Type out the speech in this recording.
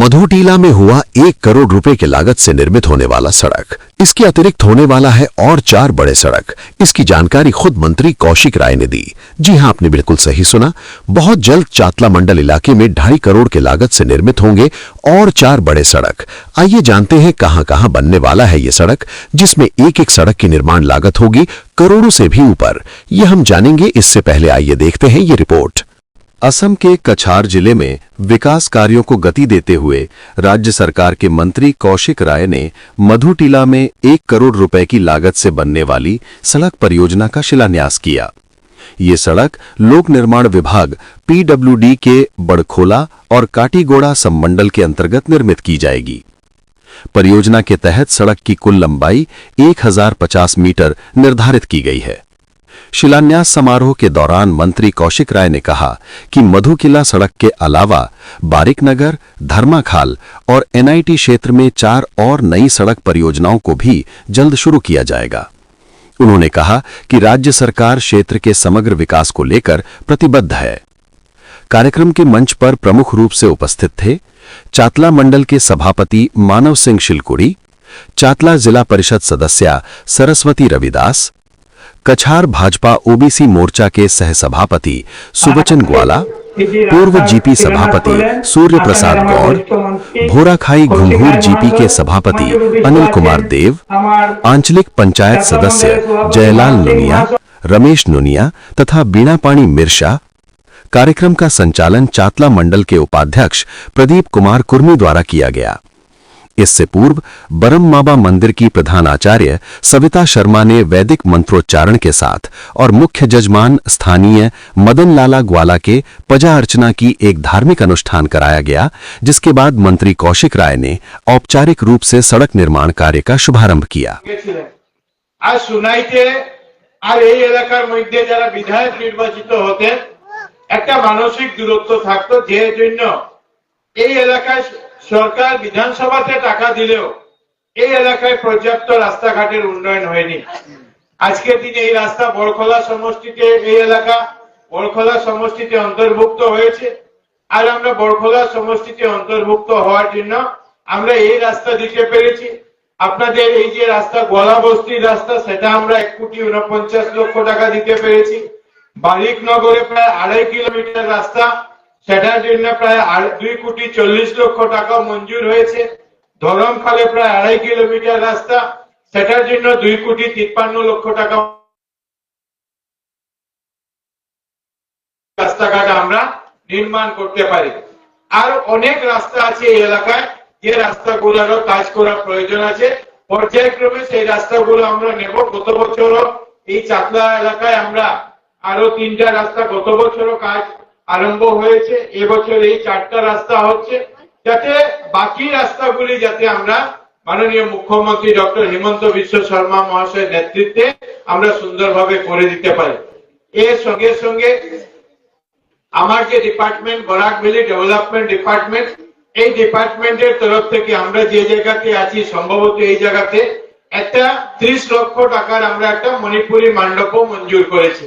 मधुटीला में हुआ 1 करोड़ रुपए की लागत से निर्मित होने वाला सड़क। इसके अतिरिक्त होने वाला है और 4 बड़े सड़क। इसकी जानकारी खुद मंत्री कौशिक राय ने दी। जी हां, आपने बिल्कुल सही सुना। बहुत जल्द चातला मंडल इलाके में 2.5 करोड़ की लागत से निर्मित होंगे और 4 बड़े सड़क। आइए जानते हैं कहां-कहां बनने वाला है ये सड़क, जिसमें एक-एक सड़क की निर्माण लागत होगी करोड़ों से भी ऊपर। यह हम जानेंगे। इससे पहले आइए देखते हैं ये रिपोर्ट। असम के कछार जिले में विकास कार्यों को गति देते हुए राज्य सरकार के मंत्री कौशिक राय ने मधुटीला में 1 करोड़ रुपए की लागत से बनने वाली सड़क परियोजना का शिलान्यास किया। ये सड़क लोक निर्माण विभाग PWD के बड़खोला और काटीगोड़ा संमंडल के अंतर्गत निर्मित की जाएगी। परियोजना के तहत सड़क की कुल लंबाई 1050 मीटर निर्धारित की गई है। शिलान्यास समारोह के दौरान मंत्री कौशिक राय ने कहा कि मधुकिला सड़क के अलावा बारिकनगर, धर्माखाल और NIT क्षेत्र में 4 और नई सड़क परियोजनाओं को भी जल्द शुरू किया जाएगा। उन्होंने कहा कि राज्य सरकार क्षेत्र के समग्र विकास को लेकर प्रतिबद्ध है। कार्यक्रम के मंच पर प्रमुख रूप से उपस्थित थे चातला मंडल के सभापति मानव सिंह शिलकुड़ी, चातला जिला परिषद सदस्या सरस्वती रविदास, कछार भाजपा OBC मोर्चा के सहसभापति सुबचन ग्वाला, पूर्व GP सभापति सूर्य प्रसाद गौड़, भोराखाई घुंघूर GP के सभापति अनिल कुमार देव, आंचलिक पंचायत सदस्य जयलाल नुनिया, रमेश नुनिया तथा बीणापाणी मिर्शा। कार्यक्रम का संचालन चातला मंडल के उपाध्यक्ष प्रदीप कुमार कुर्मी द्वारा किया गया। इससे पूर्व बरम माबा मंदिर की प्रधान आचार्य सविता शर्मा ने वैदिक मंत्रोच्चारण के साथ और मुख्य जजमान स्थानीय मदन लाला ग्वाला के पूजा अर्चना की एक धार्मिक अनुष्ठान कराया गया, जिसके बाद मंत्री कौशिक राय ने औपचारिक रूप से सड़क निर्माण कार्य का शुभारंभ किया। आज सुनाइते और এই এলাকার মধ্যে যারা বিধায়ক নির্বাচিত হতেন একটা মানসিক দূরত্ব থাকতো, যে জন্য এই এলাকায় সরকার বিধানসভাতে টাকা দিলেও এই এলাকায় পর্যাপ্ত রাস্তাঘাটের উন্নয়ন হয়নি। আজকের দিনে এই রাস্তা বড়খোলা সমষ্টিতে, এই এলাকা বড়খোলা সমষ্টিতে অন্তর্ভুক্ত হয়েছে। আর আমরা বড়খোলা সমষ্টিতে অন্তর্ভুক্ত হওয়ার জন্য আমরা এই রাস্তা দিতে পেরেছি। আপনাদের এই যে রাস্তা গোলা বস্তির রাস্তা, সেটা আমরা 1,49,00,000 টাকা দিতে পেরেছি। বারিকনগরে প্রায় 2.5 কিলোমিটার রাস্তা, সেটার জন্য প্রায় 2,40,00,000 টাকা মঞ্জুর হয়েছে। ধরমখালে প্রায় 2.5 কিলোমিটার রাস্তা, সেটার জন্য 2,53,00,000 টাকা রাস্তাঘাট আমরা নির্মাণ করতে পারি। আর অনেক রাস্তা আছে এই এলাকায়, যে রাস্তাগুলোরও কাজ করার প্রয়োজন আছে। পর্যায়ক্রমে সেই রাস্তাগুলো আমরা নেব। গত বছরও এই চাতলা এলাকায় আমরা আরো 3টা রাস্তা গত বছরও কাজ আরম্ভ হয়েছে। এবছর এই 4টা রাস্তা হচ্ছে, যাতে বাকি রাস্তাগুলি যাতে আমরা মাননীয় মুখ্যমন্ত্রী ডক্টর হিমন্ত বিশ্ব শর্মা মহাশয়ের নেতৃত্বে আমরা সুন্দরভাবে করে দিতে পারি। এর সঙ্গে সঙ্গে আমার যে department Barak valley development department, এই ডিপার্টমেন্টের তরফ থেকে আমরা যে জায়গাতে আছি, সম্ভবত এই জায়গাতে একটা 30 লক্ষ টাকার আমরা একটা মণিপুরি মণ্ডপও মঞ্জুর করেছি।